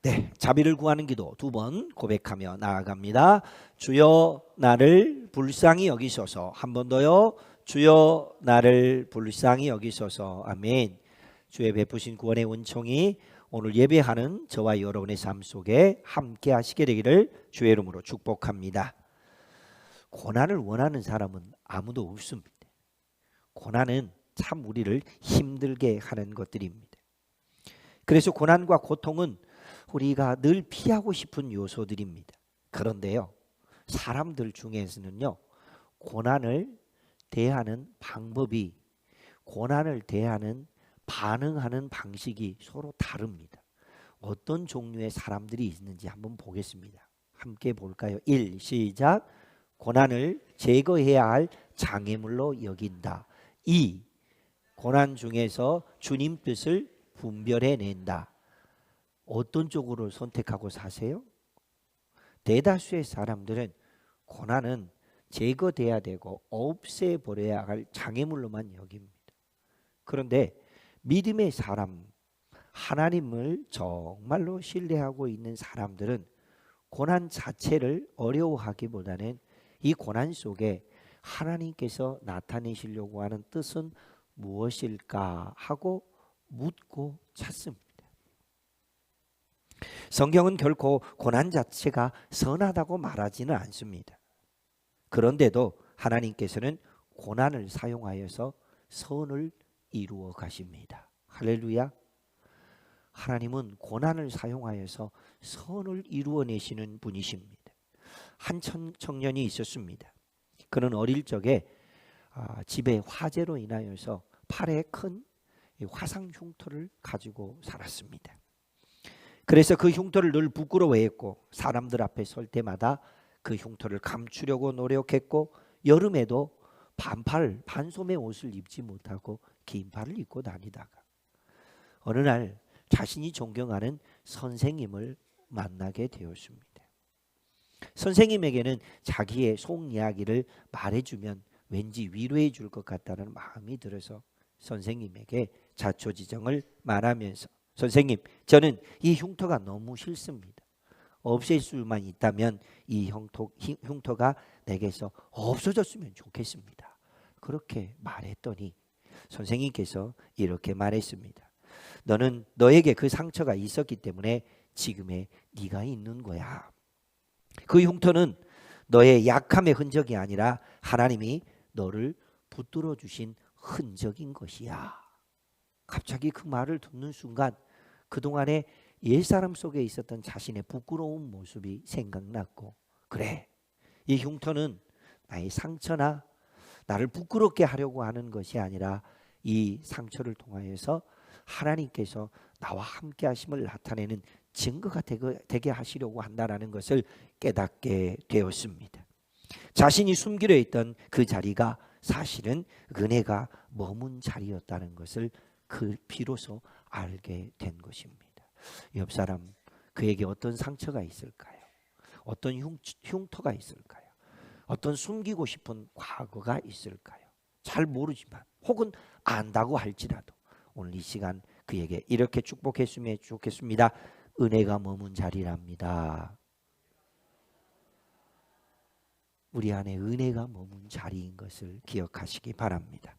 네, 자비를 구하는 기도 2번 고백하며 나아갑니다. 주여 나를 불쌍히 여기소서. 한 번 더요. 주여 나를 불쌍히 여기소서. 아멘. 주의 베푸신 구원의 은총이 오늘 예배하는 저와 여러분의 삶 속에 함께 하시게 되기를 주의 이름으로 축복합니다. 고난을 원하는 사람은 아무도 없습니다. 고난은 참 우리를 힘들게 하는 것들입니다. 그래서 고난과 고통은 우리가 늘 피하고 싶은 요소들입니다. 그런데요, 사람들 중에서는요, 고난을 대하는 방법이, 고난을 대하는 반응하는 방식이 서로 다릅니다. 어떤 종류의 사람들이 있는지 한번 보겠습니다. 함께 볼까요? 1. 시작. 고난을 제거해야 할 장애물로 여긴다. 2. 고난 중에서 주님 뜻을 분별해낸다. 어떤 쪽으로 선택하고 사세요? 대다수의 사람들은 고난은 제거돼야 되고 없애버려야 할 장애물로만 여깁니다. 그런데 믿음의 사람, 하나님을 정말로 신뢰하고 있는 사람들은 고난 자체를 어려워하기보다는 이 고난 속에 하나님께서 나타내시려고 하는 뜻은 무엇일까 하고 묻고 찾습니다. 성경은 결코 고난 자체가 선하다고 말하지는 않습니다. 그런데도 하나님께서는 고난을 사용하여서 선을 이루어 가십니다. 할렐루야. 하나님은 고난을 사용하여서 선을 이루어내시는 분이십니다. 한 청년이 있었습니다. 그는 어릴 적에 집에 화재로 인하여서 팔에 큰 화상 흉터를 가지고 살았습니다. 그래서 그 흉터를 늘 부끄러워했고 사람들 앞에 설 때마다 그 흉터를 감추려고 노력했고 여름에도 반소매 옷을 입지 못하고 긴 팔을 입고 다니다가 어느 날 자신이 존경하는 선생님을 만나게 되었습니다. 선생님에게는 자기의 속 이야기를 말해주면 왠지 위로해 줄 것 같다는 마음이 들어서 선생님에게 자초지정을 말하면서 선생님, 저는 이 흉터가 너무 싫습니다. 없앨 수만 있다면 이 흉터가 내게서 없어졌으면 좋겠습니다. 그렇게 말했더니 선생님께서 이렇게 말했습니다. 너는 너에게 그 상처가 있었기 때문에 지금의 네가 있는 거야. 그 흉터는 너의 약함의 흔적이 아니라 하나님이 너를 붙들어 주신 흔적인 것이야. 갑자기 그 말을 듣는 순간 그동안에 옛사람 속에 있었던 자신의 부끄러운 모습이 생각났고, 그래, 이 흉터는 나의 상처나 나를 부끄럽게 하려고 하는 것이 아니라 이 상처를 통하여서 하나님께서 나와 함께 하심을 나타내는 증거가 되게 하시려고 한다는 것을 깨닫게 되었습니다. 자신이 숨기려 했던 그 자리가 사실은 은혜가 머문 자리였다는 것을 비로소 알게 된 것입니다. 옆 사람, 그에게 어떤 상처가 있을까요? 어떤 흉터가 있을까요? 어떤 숨기고 싶은 과거가 있을까요? 잘 모르지만 혹은 안다고 할지라도 오늘 이 시간 그에게 이렇게 축복했으면 좋겠습니다. 은혜가 머문 자리랍니다. 우리 안에 은혜가 머문 자리인 것을 기억하시기 바랍니다.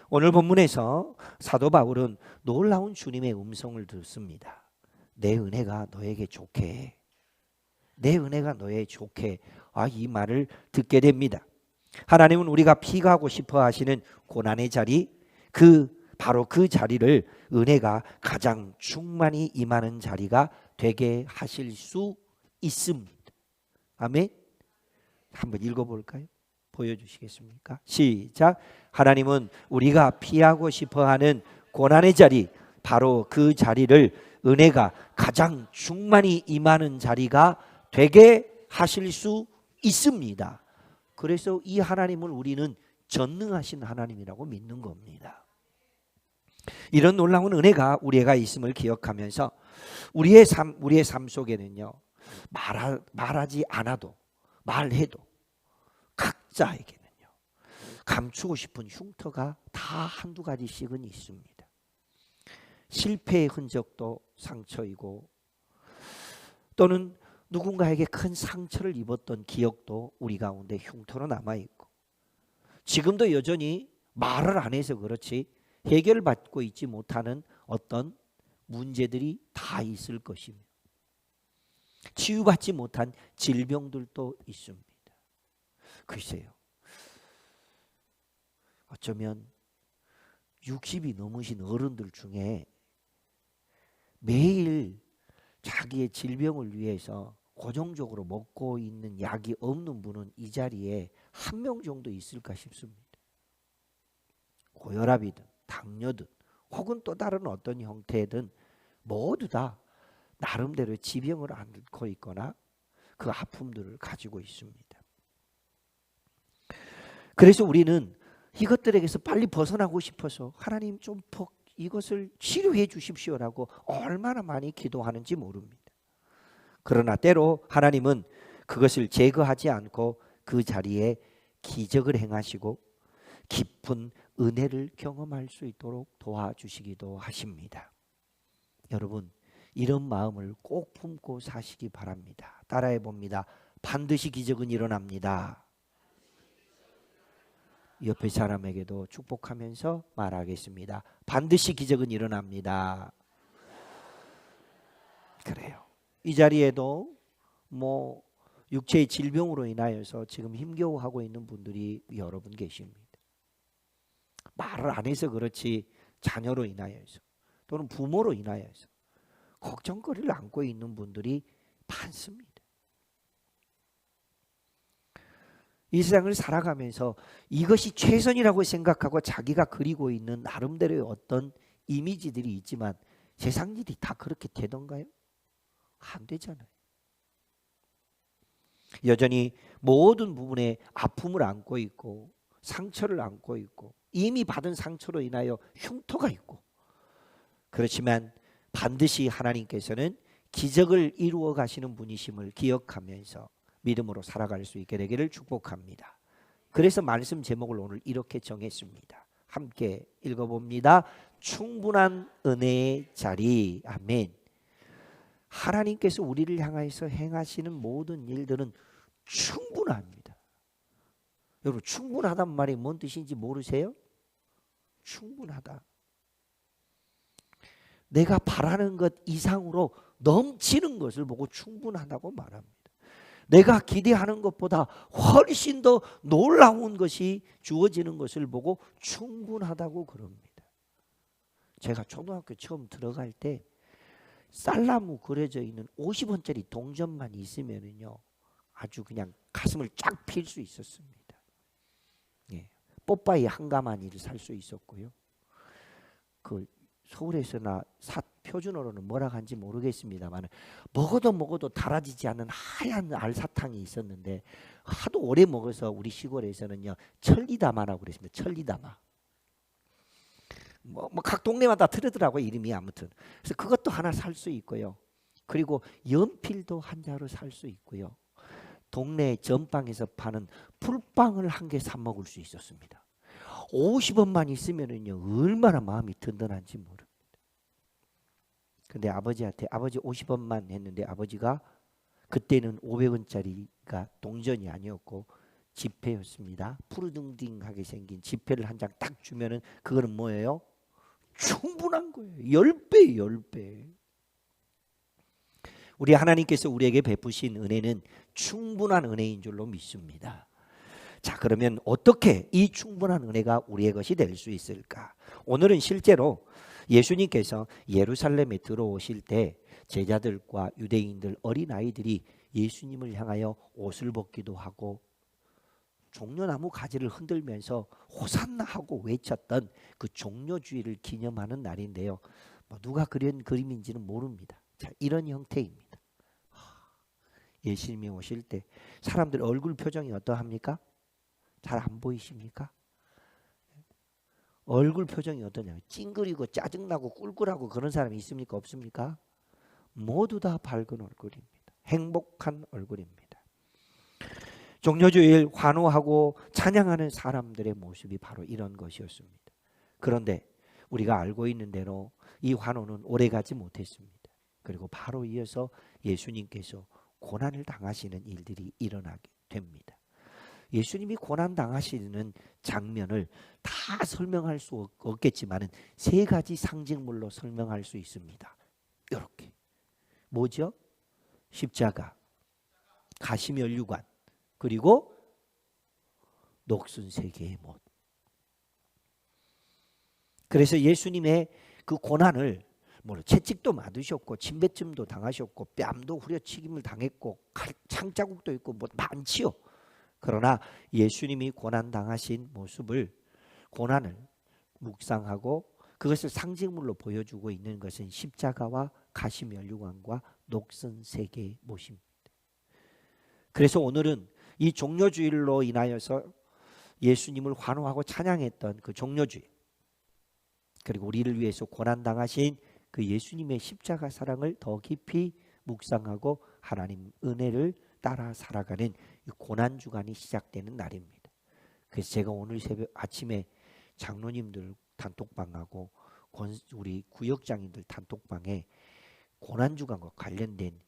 오늘 본문에서 사도 바울은 놀라운 주님의 음성을 듣습니다. 내 은혜가 너에게 좋게, 내 은혜가 너에게 좋게, 이 말을 듣게 됩니다. 하나님은 우리가 피가고 싶어 하시는 고난의 자리, 바로 그 자리를 은혜가 가장 충만히 임하는 자리가 되게 하실 수 있습니다. 아멘. 한번 읽어볼까요? 보여주시겠습니까? 시작. 하나님은 우리가 피하고 싶어하는 고난의 자리, 바로 그 자리를 은혜가 가장 충만히 임하는 자리가 되게 하실 수 있습니다. 그래서 이 하나님을 우리는 전능하신 하나님이라고 믿는 겁니다. 이런 놀라운 은혜가 우리가 있음을 기억하면서 우리의 삶 속에는요, 말하지 않아도 말해도 각자에게는요 감추고 싶은 흉터가 다 한두 가지씩은 있습니다. 실패의 흔적도 상처이고 또는 누군가에게 큰 상처를 입었던 기억도 우리 가운데 흉터로 남아있고, 지금도 여전히 말을 안 해서 그렇지 해결받고 있지 못하는 어떤 문제들이 다 있을 것이며, 치유받지 못한 질병들도 있습니다. 글쎄요, 어쩌면 60이 넘으신 어른들 중에 매일 자기의 질병을 위해서 고정적으로 먹고 있는 약이 없는 분은 이 자리에 한 명 정도 있을까 싶습니다. 고혈압이든 당뇨든 혹은 또 다른 어떤 형태든 모두 다 나름대로 지병을 앓고 있거나 그 아픔들을 가지고 있습니다. 그래서 우리는 이것들에게서 빨리 벗어나고 싶어서 하나님 좀 이것을 치료해 주십시오라고 얼마나 많이 기도하는지 모릅니다. 그러나 때로 하나님은 그것을 제거하지 않고 그 자리에 기적을 행하시고 깊은 은혜를 경험할 수 있도록 도와주시기도 하십니다. 여러분, 이런 마음을 꼭 품고 사시기 바랍니다. 따라해 봅니다. 반드시 기적은 일어납니다. 옆에 사람에게도 축복하면서 말하겠습니다. 반드시 기적은 일어납니다. 그래요. 이 자리에도 육체의 질병으로 인하여서 지금 힘겨워하고 있는 분들이 여러 분 계십니다. 말을 안 해서 그렇지 자녀로 인하여서 또는 부모로 인하여서 걱정거리를 안고 있는 분들이 많습니다. 이 세상을 살아가면서 이것이 최선이라고 생각하고 자기가 그리고 있는 나름대로의 어떤 이미지들이 있지만 세상 일이 다 그렇게 되던가요? 안 되잖아요. 여전히 모든 부분에 아픔을 안고 있고 상처를 안고 있고 이미 받은 상처로 인하여 흉터가 있고, 그렇지만 반드시 하나님께서는 기적을 이루어 가시는 분이심을 기억하면서 믿음으로 살아갈 수 있게 되기를 축복합니다. 그래서 말씀 제목을 오늘 이렇게 정했습니다. 함께 읽어봅니다. 충분한 은혜의 자리. 아멘. 하나님께서 우리를 향하여서 행하시는 모든 일들은 충분합니다. 여러분, 충분하단 말이 뭔 뜻인지 모르세요? 충분하다. 내가 바라는 것 이상으로 넘치는 것을 보고 충분하다고 말합니다. 내가 기대하는 것보다 훨씬 더 놀라운 것이 주어지는 것을 보고 충분하다고 그럽니다. 제가 초등학교 처음 들어갈 때 쌀나무 그려져 있는 50원짜리 동전만 있으면은요, 아주 그냥 가슴을 쫙 필 수 있었습니다. 예, 뽀빠이 한 가마니를 살 수 있었고요. 그 서울에서나 표준어로는 뭐라 하는지 모르겠습니다만 먹어도 달아지지 않는 하얀 알사탕이 있었는데 하도 오래 먹어서 우리 시골에서는요 천리다마라고 그랬습니다. 천리다마. 각 동네마다 틀리더라고요, 이름이. 아무튼 그래서 그것도 하나 살 수 있고요. 그리고 연필도 한 자루 살 수 있고요. 동네 전방에서 파는 풀빵을 한 개 사 먹을 수 있었습니다. 50원만 있으면은요 얼마나 마음이 든든한지 모릅니다. 근데 아버지한테 아버지 50원만 했는데 아버지가 그때는 500원짜리가 동전이 아니었고 지폐였습니다. 푸르둥딩하게 생긴 지폐를 한 장 딱 주면은 그거는 뭐예요? 충분한 거예요. 10배, 10배. 우리 하나님께서 우리에게 베푸신 은혜는 충분한 은혜인 줄로 믿습니다. 자, 그러면 어떻게 이 충분한 은혜가 우리의 것이 될 수 있을까? 오늘은 실제로 예수님께서 예루살렘에 들어오실 때 제자들과 유대인들, 어린아이들이 예수님을 향하여 옷을 벗기도 하고 종려나무 가지를 흔들면서 호산나 하고 외쳤던 그 종려주의를 기념하는 날인데요. 누가 그린 그림인지는 모릅니다. 자, 이런 형태입니다. 예수님이 오실 때 사람들 얼굴 표정이 어떠합니까? 잘 안 보이십니까? 얼굴 표정이 어떠냐면 찡그리고 짜증나고 꿀꿀하고 그런 사람이 있습니까? 없습니까? 모두 다 밝은 얼굴입니다. 행복한 얼굴입니다. 종려주일 환호하고 찬양하는 사람들의 모습이 바로 이런 것이었습니다. 그런데 우리가 알고 있는 대로 이 환호는 오래가지 못했습니다. 그리고 바로 이어서 예수님께서 고난을 당하시는 일들이 일어나게 됩니다. 예수님이 고난 당하시는 장면을 다 설명할 수 없겠지만 세 가지 상징물로 설명할 수 있습니다. 이렇게 뭐죠? 십자가, 가시면류관, 그리고 녹슨 세 개의 못. 그래서 예수님의 그 고난을 채찍도 맞으셨고 침뱉음도 당하셨고 뺨도 후려치김을 당했고 창자국도 있고 많지요. 그러나 예수님이 고난 당하신 모습을, 고난을 묵상하고 그것을 상징물로 보여주고 있는 것은 십자가와 가시면류관과 녹슨 세 개의 못입니다. 그래서 오늘은 이 종려주일로 인하여서 예수님을 환호하고 찬양했던 그 종려주일, 그리고 우리를 위해서 고난 당하신 그 예수님의 십자가 사랑을 더 깊이 묵상하고 하나님 은혜를 따라 살아가는 이 고난 주간이 시작되는 날입니다. 그래서 제가 오늘 새벽 아침에 장로님들 단톡방하고 우리 구역장인들 단톡방에 고난 주간과 관련된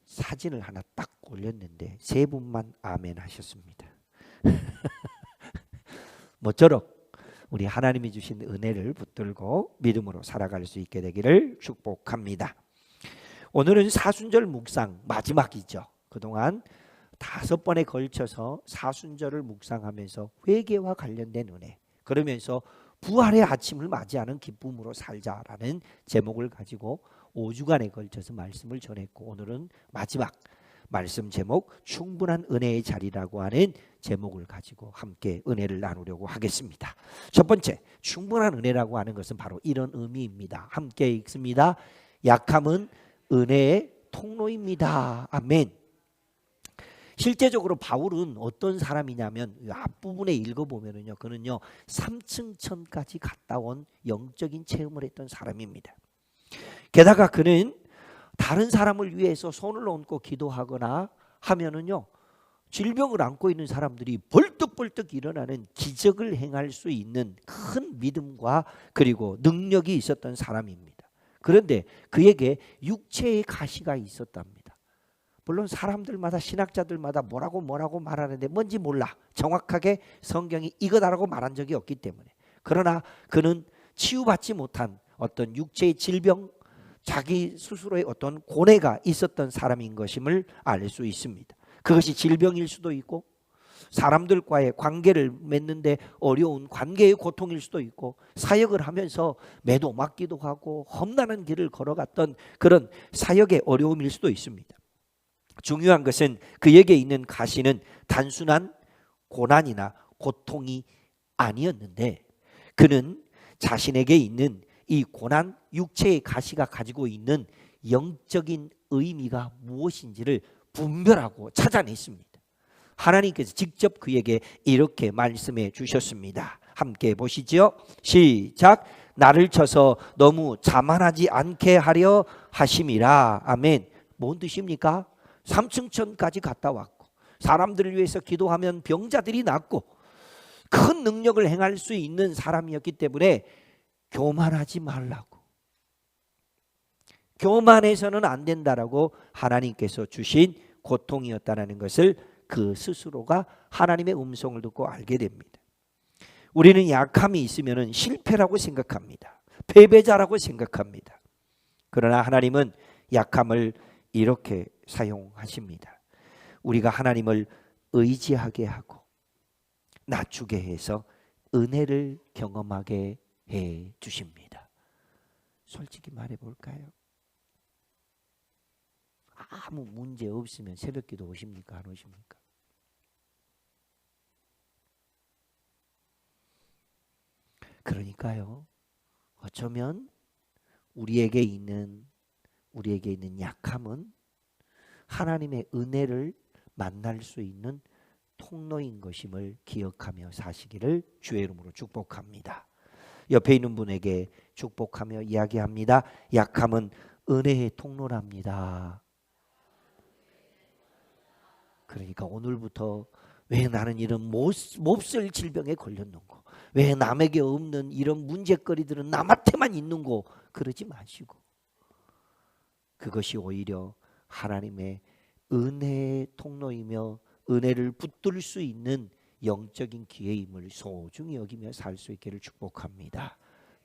사진을 하나 딱 올렸는데 세 분만 아멘 하셨습니다. 모쪼록 우리 하나님이 주신 은혜를 붙들고 믿음으로 살아갈 수 있게 되기를 축복합니다. 오늘은 사순절 묵상 마지막이죠. 그동안 5번에 걸쳐서 사순절을 묵상하면서 회개와 관련된 은혜, 그러면서 부활의 아침을 맞이하는 기쁨으로 살자라는 제목을 가지고 5주간에 걸쳐서 말씀을 전했고, 오늘은 마지막 말씀 제목 충분한 은혜의 자리라고 하는 제목을 가지고 함께 은혜를 나누려고 하겠습니다. 첫 번째, 충분한 은혜라고 하는 것은 바로 이런 의미입니다. 함께 읽습니다. 약함은 은혜의 통로입니다. 아멘. 실제적으로 바울은 어떤 사람이냐면 앞부분에 읽어보면요, 그는요 3층 천까지 갔다 온 영적인 체험을 했던 사람입니다. 게다가 그는 다른 사람을 위해서 손을 얹고 기도하거나 하면은요 질병을 안고 있는 사람들이 벌떡벌떡 일어나는 기적을 행할 수 있는 큰 믿음과 그리고 능력이 있었던 사람입니다. 그런데 그에게 육체의 가시가 있었답니다. 물론 사람들마다, 신학자들마다 뭐라고 말하는데 뭔지 몰라. 정확하게 성경이 이거다라고 말한 적이 없기 때문에. 그러나 그는 치유받지 못한 어떤 육체의 질병, 자기 스스로의 어떤 고뇌가 있었던 사람인 것임을 알 수 있습니다. 그것이 질병일 수도 있고 사람들과의 관계를 맺는데 어려운 관계의 고통일 수도 있고 사역을 하면서 매도 맞기도 하고 험난한 길을 걸어갔던 그런 사역의 어려움일 수도 있습니다. 중요한 것은 그에게 있는 가시는 단순한 고난이나 고통이 아니었는데 그는 자신에게 있는 이 고난, 육체의 가시가 가지고 있는 영적인 의미가 무엇인지를 분별하고 찾아냈습니다. 하나님께서 직접 그에게 이렇게 말씀해 주셨습니다. 함께 보시죠. 시작. 나를 쳐서 너무 자만하지 않게 하려 하심이라. 아멘. 뭔 뜻입니까? 3층천까지 갔다 왔고 사람들을 위해서 기도하면 병자들이 낫고 큰 능력을 행할 수 있는 사람이었기 때문에 교만하지 말라고, 교만해서는 안 된다라고 하나님께서 주신 고통이었다는 것을 그 스스로가 하나님의 음성을 듣고 알게 됩니다. 우리는 약함이 있으면 실패라고 생각합니다. 패배자라고 생각합니다. 그러나 하나님은 약함을 이렇게 사용하십니다. 우리가 하나님을 의지하게 하고 낮추게 해서 은혜를 경험하게 해 주십니다. 솔직히 말해 볼까요? 아무 문제 없으면 새벽기도 오십니까? 안 오십니까? 그러니까요, 어쩌면 우리에게 있는 약함은 하나님의 은혜를 만날 수 있는 통로인 것임을 기억하며 사시기를 주의 이름으로 축복합니다. 옆에 있는 분에게 축복하며 이야기합니다. 약함은 은혜의 통로랍니다. 그러니까 오늘부터 왜 나는 이런 몹쓸 질병에 걸렸는고, 왜 남에게 없는 이런 문제거리들은 남한테만 있는고 그러지 마시고 그것이 오히려 하나님의 은혜의 통로이며 은혜를 붙들 수 있는 영적인 기회임을 소중히 여기며 살 수 있기를 축복합니다.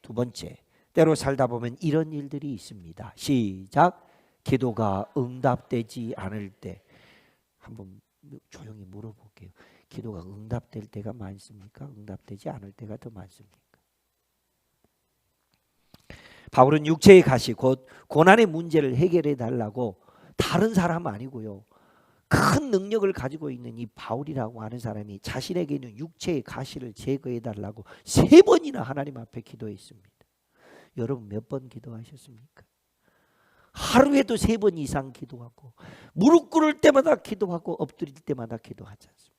두 번째, 때로 살다 보면 이런 일들이 있습니다. 시작. 기도가 응답되지 않을 때. 한번 조용히 물어볼게요. 기도가 응답될 때가 많습니까? 응답되지 않을 때가 더 많습니까? 바울은 육체의 가시 곧 고난의 문제를 해결해 달라고, 다른 사람 아니고요, 큰 능력을 가지고 있는 이 바울이라고 하는 사람이 자신에게 있는 육체의 가시를 제거해 달라고 3번이나 하나님 앞에 기도했습니다. 여러분 몇 번 기도하셨습니까? 하루에도 3번 이상 기도하고, 무릎 꿇을 때마다 기도하고, 엎드릴 때마다 기도하지 않습니까?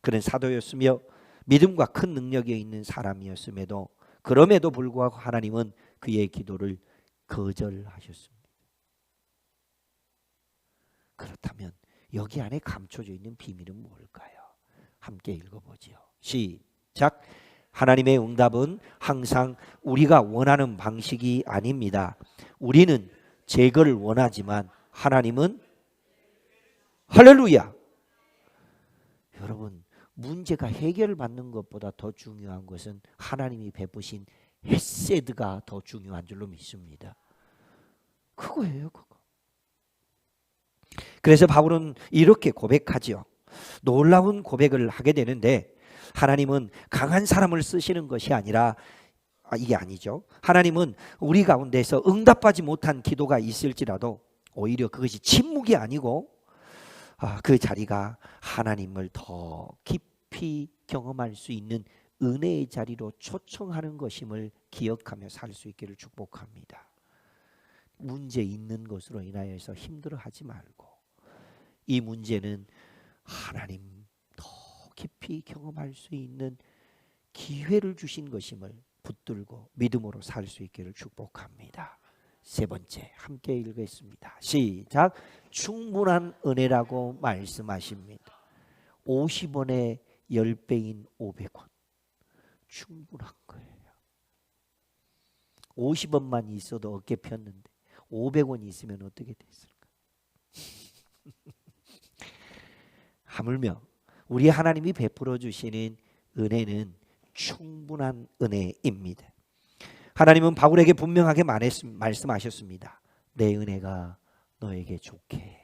그는 사도였으며 믿음과 큰 능력이 있는 사람이었음에도, 그럼에도 불구하고 하나님은 그의 기도를 거절하셨습니다. 그렇다면 여기 안에 감춰져 있는 비밀은 뭘까요? 함께 읽어보지요. 시작. 하나님의 응답은 항상 우리가 원하는 방식이 아닙니다. 우리는 제거를 원하지만 하나님은, 할렐루야. 여러분, 문제가 해결받는 것보다 더 중요한 것은 하나님이 베푸신 헤세드가 더 중요한 줄로 믿습니다. 그거예요, 그거. 그래서 바울은 이렇게 고백하지요. 놀라운 고백을 하게 되는데, 하나님은 강한 사람을 쓰시는 것이 아니라, 이게 아니죠. 하나님은 우리 가운데서 응답하지 못한 기도가 있을지라도 오히려 그것이 침묵이 아니고 그 자리가 하나님을 더 깊이 경험할 수 있는 은혜의 자리로 초청하는 것임을 기억하며 살 수 있기를 축복합니다. 문제 있는 것으로 인하여서 힘들어하지 말고, 이 문제는 하나님 더 깊이 경험할 수 있는 기회를 주신 것임을 붙들고 믿음으로 살 수 있기를 축복합니다. 3번째, 함께 읽겠습니다. 시작. 충분한 은혜라고 말씀하십니다. 50원에 10배인 500원. 충분한 거예요. 50원만 있어도 어깨 폈는데 500원이 있으면 어떻게 됐을까? 하물며 우리 하나님이 베풀어 주시는 은혜는 충분한 은혜입니다. 하나님은 바울에게 분명하게 말씀하셨습니다. 내 은혜가 너에게 좋게.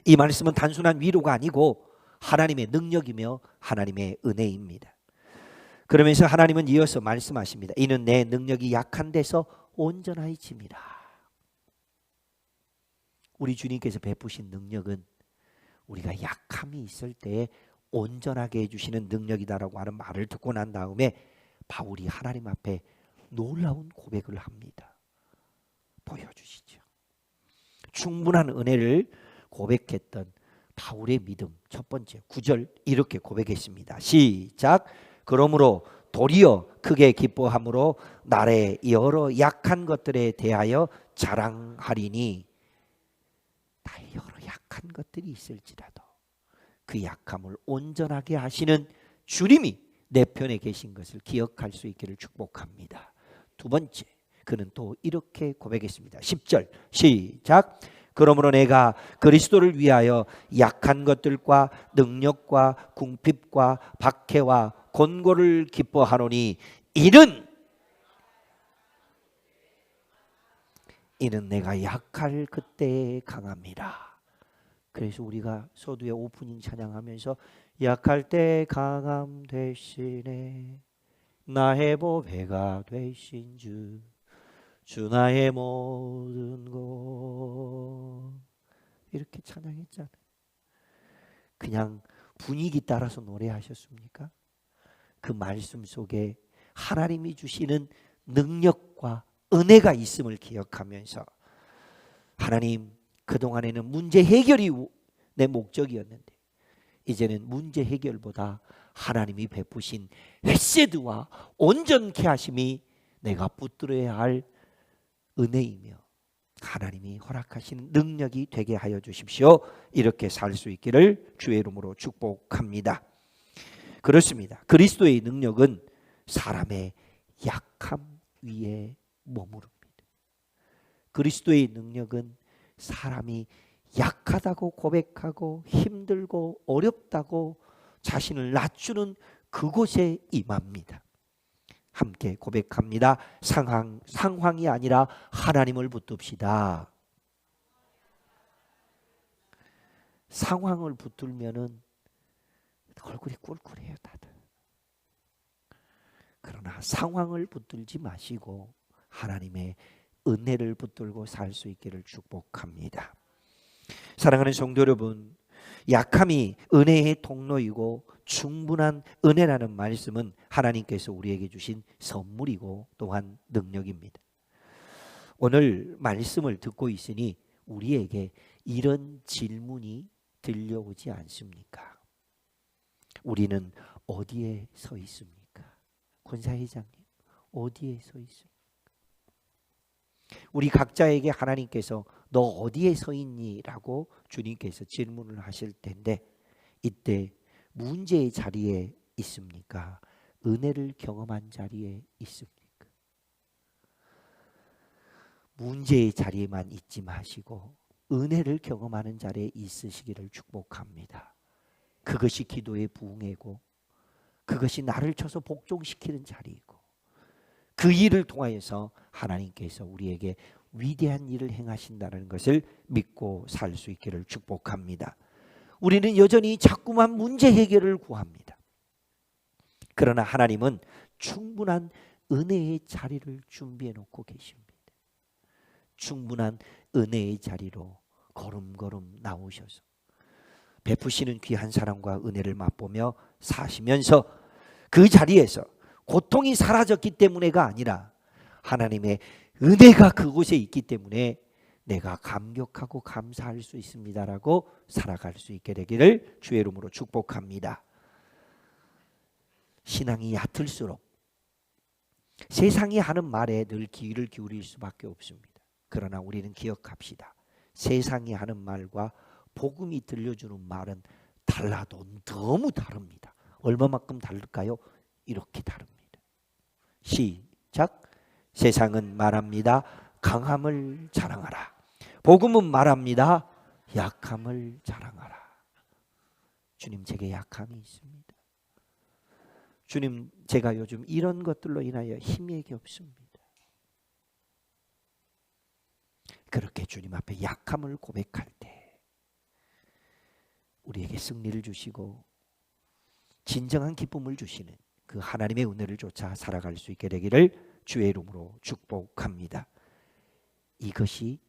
이 말씀은 단순한 위로가 아니고 하나님의 능력이며 하나님의 은혜입니다. 그러면서 하나님은 이어서 말씀하십니다. 이는 내 능력이 약한 데서 온전하여짐이라. 우리 주님께서 베푸신 능력은 우리가 약함이 있을 때에 온전하게 해주시는 능력이다라고 하는 말을 듣고 난 다음에 바울이 하나님 앞에 놀라운 고백을 합니다. 보여주시죠. 충분한 은혜를 고백했던 바울의 믿음, 첫 번째 9절 이렇게 고백했습니다. 시작. 그러므로 도리어 크게 기뻐함으로 나의 여러 약한 것들에 대하여 자랑하리니, 나의 여러 약한 것들이 있을지라도 그 약함을 온전하게 하시는 주님이 내 편에 계신 것을 기억할 수 있기를 축복합니다. 두 번째, 그는 또 이렇게 고백했습니다. 10절 시작. 그러므로 내가 그리스도를 위하여 약한 것들과 능력과 궁핍과 박해와 곤고를 기뻐하노니 이는 내가 약할 그때에 강함이라. 그래서 우리가 서두에 오프닝 찬양하면서 약할 때 강함 되시네, 나의 보배가 되신 주 나의 모든 것, 이렇게 찬양했잖아요. 그냥 분위기 따라서 노래하셨습니까? 그 말씀 속에 하나님이 주시는 능력과 은혜가 있음을 기억하면서, 하나님, 그동안에는 문제 해결이 내 목적이었는데 이제는 문제 해결보다 하나님이 베푸신 헤세드와 온전케 하심이 내가 붙들어야 할 은혜이며 하나님이 허락하신 능력이 되게 하여 주십시오. 이렇게 살 수 있기를 주의 이름으로 축복합니다. 그렇습니다. 그리스도의 능력은 사람의 약함 위에 머무릅니다. 그리스도의 능력은 사람이 약하다고 고백하고 힘들고 어렵다고 자신을 낮추는 그곳에 임합니다. 함께 고백합니다. 상황이 아니라 하나님을 붙듭시다. 상황을 붙들면은 얼굴이 꿀꿀해요, 다들. 그러나 상황을 붙들지 마시고 하나님의 은혜를 붙들고 살 수 있기를 축복합니다. 사랑하는 성도 여러분, 약함이 은혜의 통로이고 충분한 은혜라는 말씀은 하나님께서 우리에게 주신 선물이고 또한 능력입니다. 오늘 말씀을 듣고 있으니 우리에게 이런 질문이 들려오지 않습니까? 우리는 어디에 서 있습니까? 권사회장님, 어디에 서 있습니까? 우리 각자에게 하나님께서 너 어디에 서 있니? 라고 주님께서 질문을 하실 텐데, 이때 문제의 자리에 있습니까? 은혜를 경험한 자리에 있습니까? 문제의 자리에만 있지 마시고 은혜를 경험하는 자리에 있으시기를 축복합니다. 그것이 기도의 부흥이고 그것이 나를 쳐서 복종시키는 자리이고 그 일을 통하여서 하나님께서 우리에게 위대한 일을 행하신다는 것을 믿고 살 수 있기를 축복합니다. 우리는 여전히 자꾸만 문제 해결을 구합니다. 그러나 하나님은 충분한 은혜의 자리를 준비해 놓고 계십니다. 충분한 은혜의 자리로 걸음걸음 나오셔서 베푸시는 귀한 사랑과 은혜를 맛보며 사시면서 그 자리에서 고통이 사라졌기 때문에가 아니라 하나님의 은혜가 그곳에 있기 때문에 내가 감격하고 감사할 수 있습니다라고 살아갈 수 있게 되기를 주의 이름으로 축복합니다. 신앙이 얕을수록 세상이 하는 말에 늘 귀를 기울일 수밖에 없습니다. 그러나 우리는 기억합시다. 세상이 하는 말과 복음이 들려주는 말은 달라도 너무 다릅니다. 얼마만큼 다를까요? 이렇게 다릅니다. 시작. 세상은 말합니다. 강함을 자랑하라. 복음은 말합니다. 약함을 자랑하라. 주님, 제게 약함이 있습니다. 주님, 제가 요즘 이런 것들로 인하여 힘이 없습니다. 그렇게 주님 앞에 약함을 고백할 때 우리에게 승리를 주시고 진정한 기쁨을 주시는 그 하나님의 은혜를 쫓아 살아갈 수 있게 되기를 주의 이름으로 축복합니다. 이것이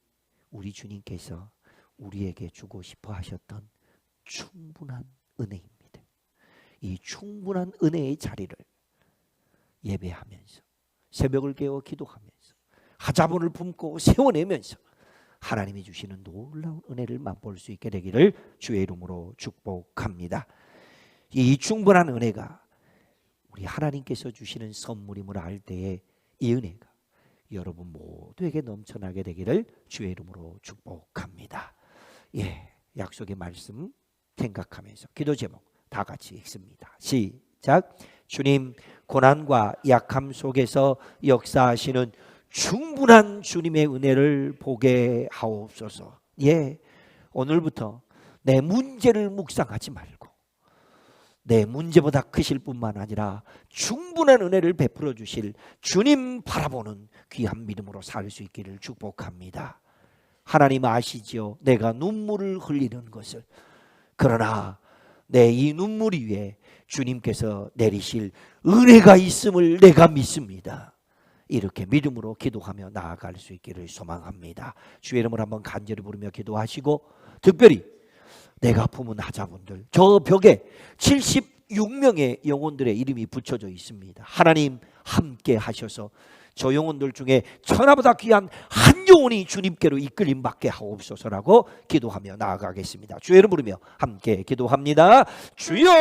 우리 주님께서 우리에게 주고 싶어 하셨던 충분한 은혜입니다. 이 충분한 은혜의 자리를 예배하면서 새벽을 깨워 기도하면서 하자본을 품고 세워내면서 하나님이 주시는 놀라운 은혜를 맛볼 수 있게 되기를 주의 이름으로 축복합니다. 이 충분한 은혜가 우리 하나님께서 주시는 선물임을 알 때에 이 은혜가 여러분 모두에게 넘쳐나게 되기를 주의 이름으로 축복합니다. 약속의 말씀 생각하면서 기도 제목 다 같이 읽습니다. 시작. 주님, 고난과 약함 속에서 역사하시는 충분한 주님의 은혜를 보게 하옵소서. 오늘부터 내 문제를 묵상하지 말고 내 문제보다 크실 뿐만 아니라 충분한 은혜를 베풀어 주실 주님 바라보는 귀한 믿음으로 살 수 있기를 축복합니다. 하나님 아시지요? 내가 눈물을 흘리는 것을. 그러나 내 이 눈물 위에 주님께서 내리실 은혜가 있음을 내가 믿습니다. 이렇게 믿음으로 기도하며 나아갈 수 있기를 소망합니다. 주의 이름을 한번 간절히 부르며 기도하시고, 특별히 내가 품은 하자분들, 저 벽에 76명의 영혼들의 이름이 붙여져 있습니다. 하나님 함께 하셔서 저 영혼들 중에 천하보다 귀한 한 영혼이 주님께로 이끌림 받게 하옵소서라고 기도하며 나아가겠습니다. 주의 이름 부르며 함께 기도합니다. 주여